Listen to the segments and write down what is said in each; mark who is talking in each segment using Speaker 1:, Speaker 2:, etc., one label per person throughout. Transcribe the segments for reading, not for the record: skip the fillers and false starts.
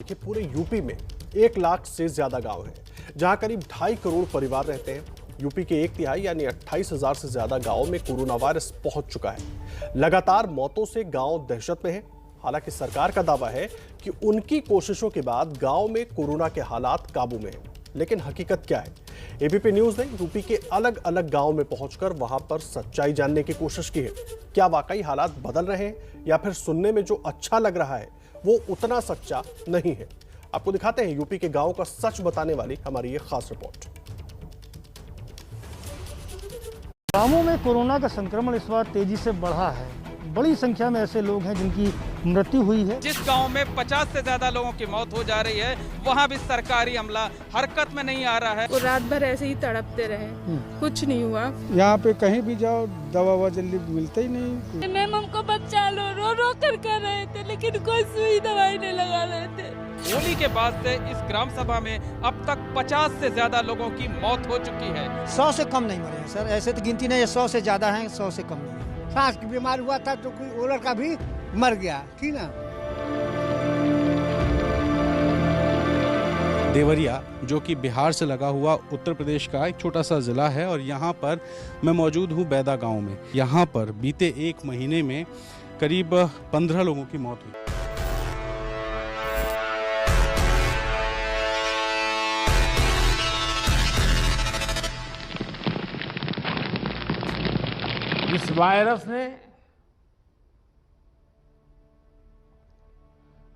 Speaker 1: कि पूरे यूपी में 1 लाख से ज्यादा गांव हैं, जहां करीब 2.5 करोड़ परिवार रहते हैं। यूपी के 1/3 यानी 28,000 से ज्यादा गांवों में कोरोना वायरस पहुंच चुका है। लगातार मौतों से गांव दहशत में है। हालांकि सरकार का दावा है कि उनकी कोशिशों के बाद गांव में कोरोना के हालात काबू में हैं। लेकिन हकीकत क्या है? एबीपी न्यूज ने यूपी के अलग अलग गांव में पहुंचकर वहां पर सच्चाई जानने की कोशिश की है। क्या वाकई हालात बदल रहे हैं या फिर सुनने में जो अच्छा लग रहा है वो उतना सच्चा नहीं है? आपको दिखाते हैं यूपी के गांव का सच बताने वाली हमारी ये खास रिपोर्ट।
Speaker 2: गांवों में कोरोना का संक्रमण इस बार तेजी से बढ़ा है। बड़ी संख्या में ऐसे लोग हैं जिनकी मृत्यु हुई है।
Speaker 3: जिस गांव में 50 से ज्यादा लोगों की मौत हो जा रही है, वहां भी सरकारी अमला हरकत में नहीं आ रहा है।
Speaker 4: वो रात भर ऐसे ही तड़पते रहे, कुछ नहीं हुआ।
Speaker 5: यहाँ पे कहीं भी जाओ दवा जल्दी मिलता ही नहीं।
Speaker 4: मैम हमको बच्चा रो रो कर रहे थे, लेकिन कोई सुई दवाई नहीं लगा रहे थे।
Speaker 3: होली के बाद से इस ग्राम सभा में अब तक 50 से ज्यादा लोगों की मौत हो चुकी है।
Speaker 6: 100 से कम नहीं मरे हैं सर, ऐसे तो गिनती नहीं है, 100 से ज्यादा है, 100 से कम नहीं है। सांस की बीमारी हुआ था तो कोई और लड़का भी मर गया, ठीक ना।
Speaker 7: देवरिया जो कि बिहार से लगा हुआ उत्तर प्रदेश का एक छोटा सा जिला है और यहाँ पर मैं मौजूद हूँ बैदा गांव में। यहाँ पर बीते 1 महीने में करीब 15 लोगों की मौत हुई।
Speaker 5: इस वायरस ने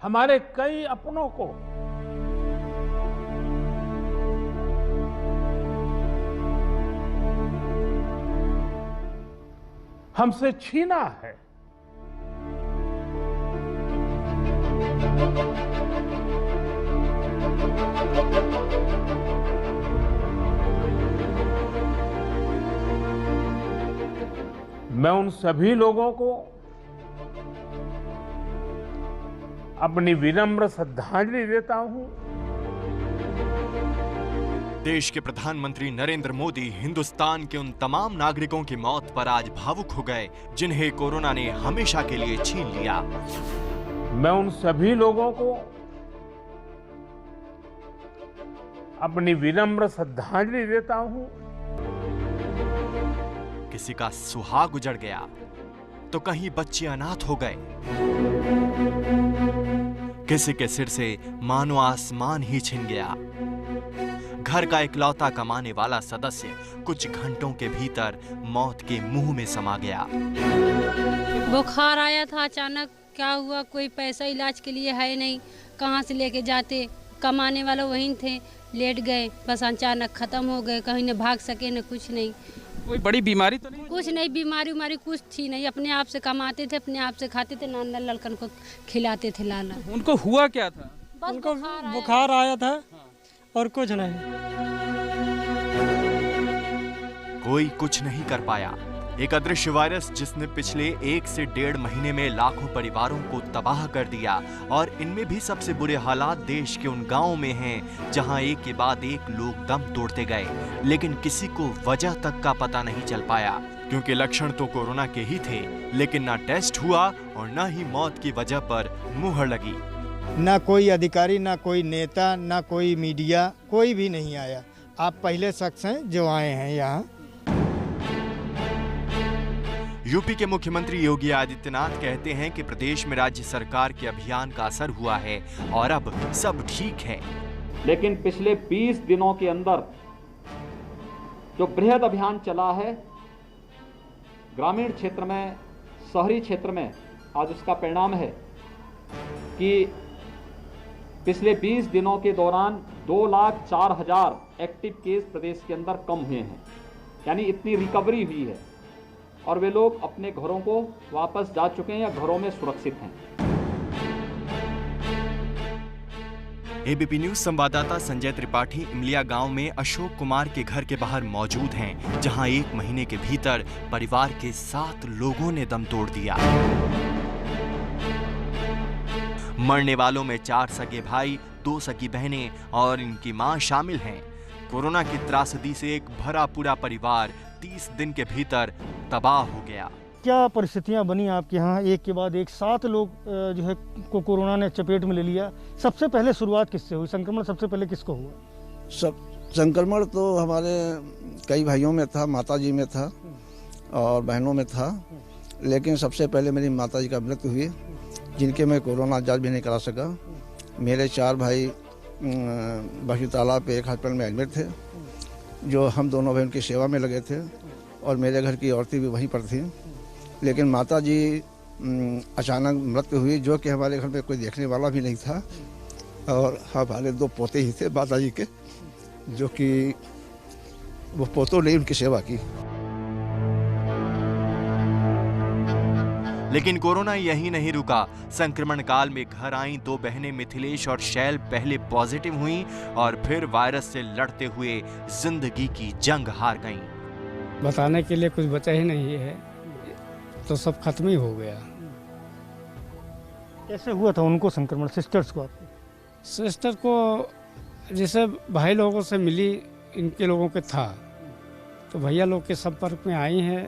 Speaker 5: हमारे कई अपनों को हमसे छीना है। मैं उन सभी लोगों को अपनी विनम्र श्रद्धांजलि देता हूं।
Speaker 8: देश के प्रधानमंत्री नरेंद्र मोदी हिंदुस्तान के उन तमाम नागरिकों की मौत पर आज भावुक हो गए जिन्हें कोरोना ने हमेशा के लिए छीन लिया।
Speaker 5: मैं उन सभी लोगों को अपनी विनम्र श्रद्धांजलि देता हूं।
Speaker 8: किसी का सुहाग उजड़ गया तो कहीं बच्चे अनाथ हो गए, किसी के सिर से मानो आसमान ही छिन गया। घर का इकलौता कमाने वाला सदस्य कुछ घंटों के भीतर मौत के मुंह में समा गया।
Speaker 9: बुखार आया था अचानक, क्या हुआ कोई पैसा इलाज के लिए है नहीं, कहाँ से लेके जाते, कमाने वाले वहीं थे, लेट गए, बस अचानक खत्म हो गए, कहीं न भाग सके न कुछ नहीं।
Speaker 3: कोई बड़ी बीमारी तो नहीं?
Speaker 9: कुछ नहीं, बीमारी उमारी कुछ थी नहीं, अपने आप से कमाते थे, अपने आप से खाते थे, नाना लड़कन को खिलाते थे लाला।
Speaker 3: उनको हुआ क्या था?
Speaker 2: उनको बुखार आया था और कुछ नहीं।
Speaker 8: कोई कुछ नहीं कर पाया। एक अदृश्य वायरस जिसने पिछले 1 से 1.5 महीने में लाखों परिवारों को तबाह कर दिया और इनमें भी सबसे बुरे हालात देश के उन गांवों में हैं जहां एक के बाद एक लोग दम तोड़ते गए, लेकिन किसी को वजह तक का पता नहीं चल पाया, क्योंकि लक्षण तो कोरोना के ही थे, लेकिन ना टेस्ट हुआ और ना ही मौत की वजह पर मुहर लगी।
Speaker 6: ना कोई अधिकारी, ना कोई नेता, ना कोई मीडिया, कोई भी नहीं आया। आप पहले शख्स हैं जो आए हैं यहाँ।
Speaker 8: यूपी के मुख्यमंत्री योगी आदित्यनाथ कहते हैं कि प्रदेश में राज्य सरकार के अभियान का असर हुआ है और अब सब ठीक है।
Speaker 10: लेकिन पिछले 20 दिनों के अंदर जो बृहद अभियान चला है ग्रामीण क्षेत्र में, शहरी क्षेत्र में, आज उसका परिणाम है कि पिछले 20 दिनों के दौरान 2,04,000 एक्टिव केस प्रदेश के अंदर कम हुए हैं, यानी इतनी रिकवरी हुई है और वे लोग अपने घरों को वापस जा चुके हैं या घरों में सुरक्षित हैं।
Speaker 8: एबीपी न्यूज संवाददाता संजय त्रिपाठी इमलिया गांव में अशोक कुमार के घर के बाहर मौजूद हैं, जहां 1 महीने के भीतर परिवार के 7 लोगों ने दम तोड़ दिया। मरने वालों में 4 सगे भाई, 2 सगी बहनें और इनकी मां शामिल हैं। कोरोना की त्रासदी से एक भरा पूरा परिवार 30 दिन के भीतर तबाह हो गया।
Speaker 2: क्या परिस्थितियां बनी आपके यहाँ? एक के बाद एक 7 लोग जो है को कोरोना ने चपेट में ले लिया। सबसे पहले शुरुआत किससे हुई? संक्रमण सबसे पहले किसको हुआ?
Speaker 11: सब संक्रमण तो हमारे कई भाइयों में था, माताजी में था और बहनों में था, लेकिन सबसे पहले मेरी माताजी का मृत्यु हुई, जिनके मैं कोरोना जांच भी नहीं करा सका। मेरे 4 भाई बही तालाब पे एक हॉस्पिटल में एडमिट थे, जो हम दोनों भाई उनकी सेवा में लगे थे और मेरे घर की औरतें भी वहीं पर थी। लेकिन माताजी अचानक मृत्यु हुई, जो कि हमारे घर में कोई देखने वाला भी नहीं था और हमारे 2 पोते ही थे माताजी के, जो कि वो पोतों ने उनकी सेवा की।
Speaker 8: लेकिन कोरोना यही नहीं रुका। संक्रमण काल में घर आईं 2 बहनें मिथिलेश और शैल पहले पॉजिटिव हुईं और फिर वायरस से लड़ते हुए जिंदगी की जंग हार गईं।
Speaker 5: बताने के लिए कुछ बचा ही नहीं है, तो सब खत्म ही हो गया।
Speaker 2: कैसे हुआ था उनको संक्रमण, सिस्टर्स को? आपको
Speaker 5: सिस्टर को जैसे भाई लोगों से मिली, इनके लोगों के था, तो भैया लोग के संपर्क में आई हैं,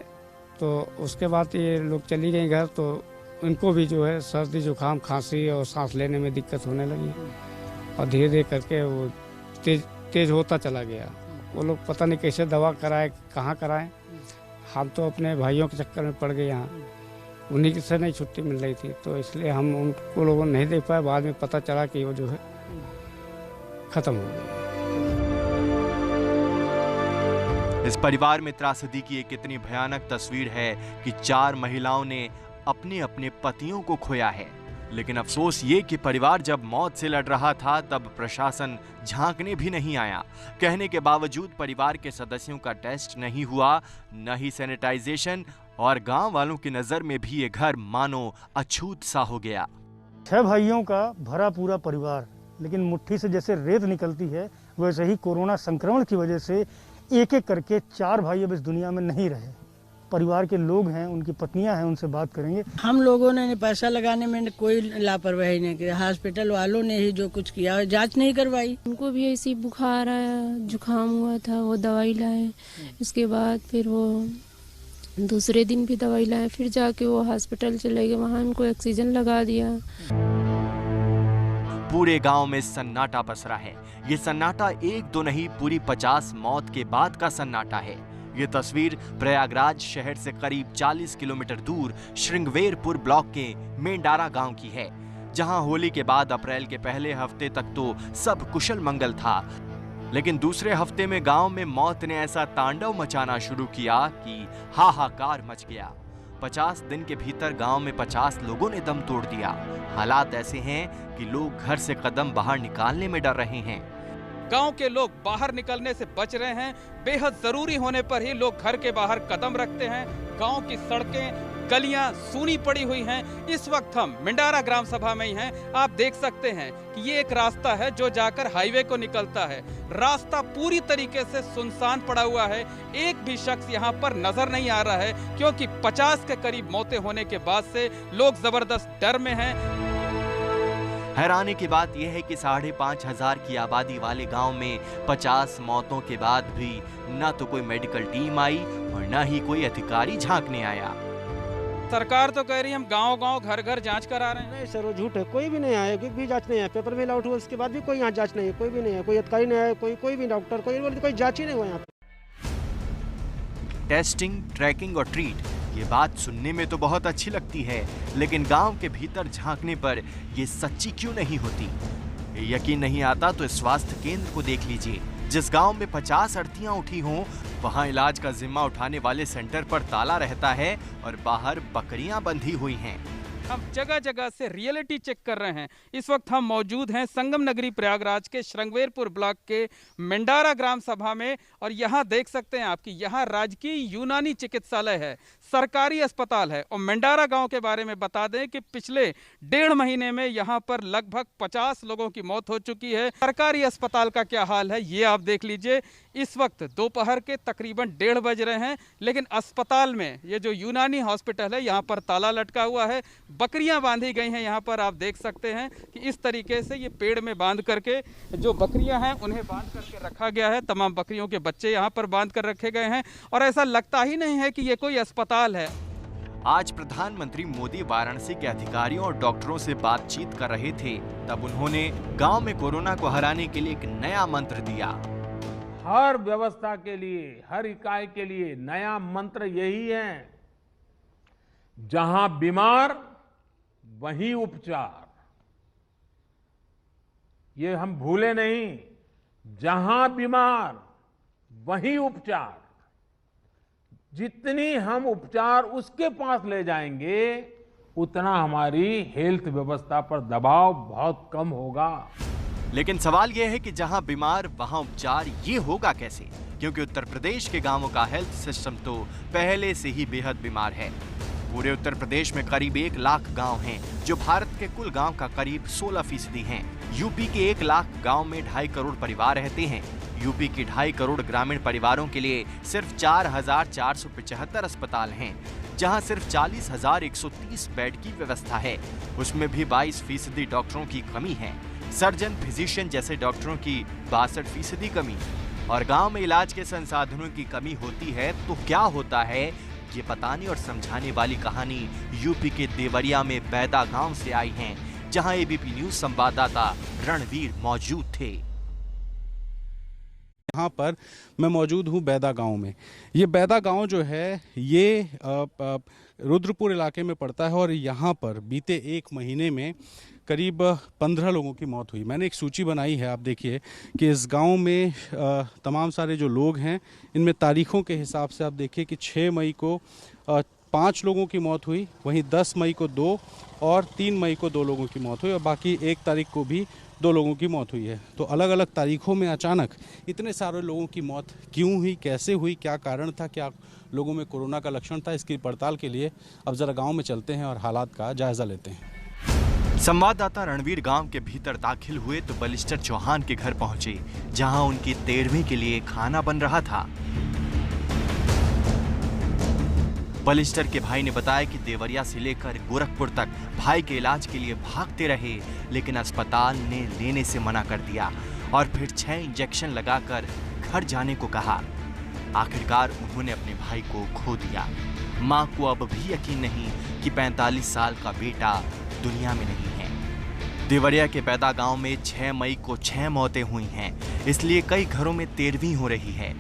Speaker 5: तो उसके बाद ये लोग चली गई घर, तो उनको भी जो है सर्दी जुकाम खांसी और सांस लेने में दिक्कत होने लगी और धीरे धीरे करके वो तेज होता चला गया। वो लोग पता नहीं कैसे दवा कराए, कहाँ कराएं। हम तो अपने भाइयों के चक्कर में पड़ गए यहाँ, उन्हीं से नहीं छुट्टी मिल रही थी, तो इसलिए हम उनको लोगों नहीं देख पाए। बाद में पता चला कि वो जो है खत्म हो गई।
Speaker 8: इस परिवार में त्रासदी की एक इतनी भयानक तस्वीर है कि 4 महिलाओं ने अपने अपने पतियों को खोया है। लेकिन अफसोस ये कि परिवार जब मौत से लड़ रहा था तब प्रशासन झांकने भी नहीं आया। कहने के बावजूद परिवार के सदस्यों का टेस्ट नहीं हुआ, न ही सैनिटाइजेशन, और गांव वालों की नजर में भी ये घर मानो अछूत सा हो गया।
Speaker 2: 6 भाइयों का भरा पूरा परिवार, लेकिन मुट्ठी से जैसे रेत निकलती है वैसे ही कोरोना संक्रमण की वजह से एक एक करके 4 भाई अब इस दुनिया में नहीं रहे। परिवार के लोग हैं, उनकी पत्नियां हैं, उनसे बात करेंगे।
Speaker 12: हम लोगों ने पैसा लगाने में कोई लापरवाही नहीं की, हॉस्पिटल वालों ने ही जो कुछ किया, जांच नहीं करवाई।
Speaker 4: उनको भी ऐसी बुखार आया, जुकाम हुआ था, वो दवाई लाए। इसके बाद फिर वो दूसरे दिन भी दवाई लाए, फिर जाके वो हॉस्पिटल चले गए, वहाँ उनको ऑक्सीजन लगा दिया।
Speaker 8: पूरे गांव में सन्नाटा पसरा है। ये सन्नाटा 1-2 नहीं, पूरी 50 मौत के बाद का सन्नाटा है। ये तस्वीर प्रयागराज शहर से करीब 40 किलोमीटर दूर श्रृंगवेरपुर ब्लॉक के मेंडारा गांव की है, जहां होली के बाद अप्रैल के पहले हफ्ते तक तो सब कुशल मंगल था। लेकिन दूसरे हफ्ते में गांव में मौत ने ऐसा तांडव मचाना शुरू किया कि हाहाकार मच गया। 50 दिन के भीतर गांव में 50 लोगों ने दम तोड़ दिया। हालात ऐसे हैं कि लोग घर से कदम बाहर निकालने में डर रहे हैं।
Speaker 3: गांव के लोग बाहर निकलने से बच रहे हैं। बेहद जरूरी होने पर ही लोग घर के बाहर कदम रखते हैं। गांव की सड़कें, गलियां सूनी पड़ी हुई हैं। इस वक्त हम मेंडारा ग्राम सभा में ही हैं। आप देख सकते हैं कि ये एक रास्ता है जो जाकर हाईवे को निकलता है। रास्ता पूरी तरीके से सुनसान पड़ा हुआ है। एक भी शख्स यहाँ पर नजर नहीं आ रहा है, क्योंकि 50 के करीब मौतें होने के बाद से लोग जबरदस्त डर में हैं।
Speaker 8: हैरानी की बात यह है कि 5,500 की आबादी वाले गांव में 50 मौतों के बाद भी न तो कोई मेडिकल टीम आई और न ही कोई अधिकारी झांकने आया।
Speaker 3: सरकार तो कह रही है हम गांव-गांव, घर-घर जांच करा रहे हैं।
Speaker 13: नहीं सर, वो झूठ है। कोई भी नहीं आया, कोई भी जांच नहीं है। पेपर में आउट हुआ, उसके बाद भी कोई यहाँ जांच नहीं है, कोई भी नहीं है, कोई अधिकारी नहीं आया, कोई भी डॉक्टर, कोई जांच ही नहीं हुआ यहाँ पे।
Speaker 8: टेस्टिंग, ट्रैकिंग और ट्रीट, ये बात सुनने में तो बहुत अच्छी लगती है, लेकिन गांव के भीतर झांकने पर ये सच्ची क्यों नहीं होती? यकीन नहीं आता तो स्वास्थ्य केंद्र को देख लीजिए। जिस गांव में 50 अर्थियां उठी हों, वहां इलाज का जिम्मा उठाने वाले सेंटर पर ताला रहता है और बाहर बकरियां बंधी हुई हैं।
Speaker 3: हम जगह जगह से रियलिटी चेक कर रहे हैं। इस वक्त हम मौजूद हैं संगम नगरी प्रयागराज के श्रृंगवेरपुर ब्लॉक के मेंडारा ग्राम सभा में, और यहाँ देख सकते हैं आपकी यहाँ राजकीय यूनानी चिकित्सालय है, सरकारी अस्पताल है। और मेंडारा गांव के बारे में बता दें कि पिछले 1.5 महीने में यहाँ पर लगभग 50 लोगों की मौत हो चुकी है। सरकारी अस्पताल का क्या हाल है ये आप देख लीजिए। इस वक्त दोपहर के तकरीबन 1:30 बज रहे हैं, लेकिन अस्पताल में ये जो यूनानी हॉस्पिटल है यहाँ पर ताला लटका हुआ है। बकरियां बांधी गई हैं यहाँ पर, आप देख सकते हैं कि इस तरीके से ये पेड़ में बांध करके जो बकरियां हैं उन्हें बांध करके रखा गया है। तमाम बकरियों के बच्चे यहाँ पर बांध कर रखे गए हैं और ऐसा लगता ही नहीं है कि ये कोई अस्पताल है।
Speaker 8: आज प्रधानमंत्री मोदी वाराणसी के अधिकारियों और डॉक्टरों से बातचीत कर रहे थे, तब उन्होंने गांव में कोरोना को हराने के लिए एक नया मंत्र दिया।
Speaker 14: हर व्यवस्था के लिए, हर इकाई के लिए नया मंत्र यही है, जहां बीमार वहीं उपचार। ये हम भूले नहीं, जहां बीमार वहीं उपचार। जितनी हम उपचार उसके पास ले जाएंगे, उतना हमारी हेल्थ व्यवस्था पर दबाव बहुत कम होगा।
Speaker 8: लेकिन सवाल यह है कि जहां बीमार वहां उपचार, ये होगा कैसे? क्योंकि उत्तर प्रदेश के गांवों का हेल्थ सिस्टम तो पहले से ही बेहद बीमार है। पूरे उत्तर प्रदेश में करीब 1 लाख गांव हैं, जो भारत के कुल गांव का करीब 16% हैं। यूपी के 1 लाख गांव में 2.5 करोड़ परिवार रहते हैं। यूपी के 2.5 करोड़ ग्रामीण परिवारों के लिए सिर्फ 4,475 अस्पताल हैं, जहां सिर्फ 40,130 बेड की व्यवस्था है। उसमें भी 22% डॉक्टरों की कमी है। सर्जन, फिजिशियन जैसे डॉक्टरों की 62% कमी। और गांव में इलाज के संसाधनों की कमी होती है तो क्या होता है, ये बताने और समझाने वाली कहानी यूपी के देवरिया में बैदा गांव से आई है, जहां एबीपी न्यूज संवाददाता रणवीर मौजूद थे।
Speaker 7: यहाँ पर मैं मौजूद हूँ बैदा गांव में। ये बैदा गांव जो है ये रुद्रपुर इलाके में पड़ता है और यहाँ पर बीते 1 महीने में करीब 15 लोगों की मौत हुई। मैंने एक सूची बनाई है, आप देखिए कि इस गांव में तमाम सारे जो लोग हैं, इनमें तारीखों के हिसाब से आप देखिए कि 6 मई को 5 लोगों की मौत हुई, वहीं 10 मई को 2 और 3 मई को 2 लोगों की मौत हुई और बाकी 1 तारीख को भी 2 लोगों की मौत हुई है। तो अलग अलग तारीखों में अचानक इतने सारे लोगों की मौत क्यों हुई, कैसे हुई, क्या कारण था, क्या लोगों में कोरोना का लक्षण था, इसकी पड़ताल के लिए अब जरा गांव में चलते हैं और हालात का जायजा लेते हैं।
Speaker 8: संवाददाता रणवीर गांव के भीतर दाखिल हुए तो बलिस्टर चौहान के घर पहुंचे, जहां उनकी 13वीं के लिए खाना बन रहा था। बलिस्टर के भाई ने बताया कि देवरिया से लेकर गोरखपुर तक भाई के इलाज के लिए भागते रहे, लेकिन अस्पताल ने लेने से मना कर दिया और फिर 6 इंजेक्शन लगाकर घर जाने को कहा। आखिरकार उन्होंने अपने भाई को खो दिया। मां को अब भी यकीन नहीं कि 45 साल का बेटा दुनिया में नहीं है। देवरिया के बैदा गांव में 6 मई को 6 मौतें हुई हैं, इसलिए कई घरों में 13वीं हो रही है।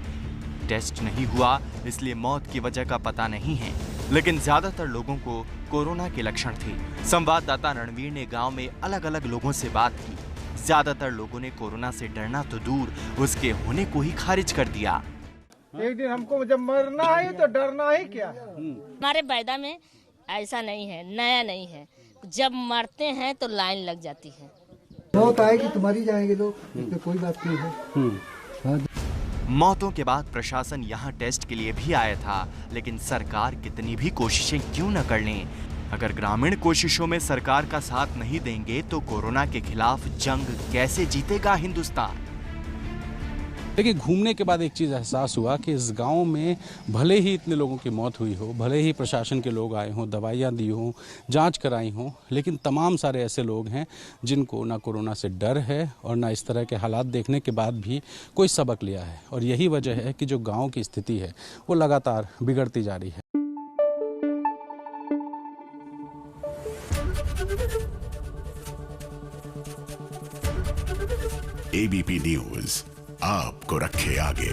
Speaker 8: टेस्ट नहीं हुआ, इसलिए मौत की वजह का पता नहीं है, लेकिन ज्यादातर लोगों को कोरोना के लक्षण थे। संवाददाता रणवीर ने गांव में अलग अलग लोगों से बात की। ज्यादातर लोगों ने कोरोना से डरना तो दूर, उसके होने को ही खारिज कर दिया।
Speaker 15: एक दिन हमको जब मरना है तो डरना ही क्या।
Speaker 16: हमारे बैदा में ऐसा नहीं है, नया नहीं है। जब मरते हैं तो लाइन लग जाती है।
Speaker 17: मौत आएगी तुम्हारी जाएंगे लोग, तो कोई बात नहीं है।
Speaker 8: मौतों के बाद प्रशासन यहाँ टेस्ट के लिए भी आया था, लेकिन सरकार कितनी भी कोशिशें क्यों न कर लें, अगर ग्रामीण कोशिशों में सरकार का साथ नहीं देंगे तो कोरोना के खिलाफ जंग कैसे जीतेगा हिंदुस्तान।
Speaker 7: लेकिन घूमने के बाद एक चीज़ एहसास हुआ कि इस गांव में भले ही इतने लोगों की मौत हुई हो, भले ही प्रशासन के लोग आए हों, दवाइयाँ दी हों, जांच कराई हों, लेकिन तमाम सारे ऐसे लोग हैं जिनको ना कोरोना से डर है और ना इस तरह के हालात देखने के बाद भी कोई सबक लिया है। और यही वजह है कि जो गाँव की स्थिति है वो लगातार बिगड़ती जा रही है।
Speaker 18: एबीपी न्यूज आपको रखे आगे।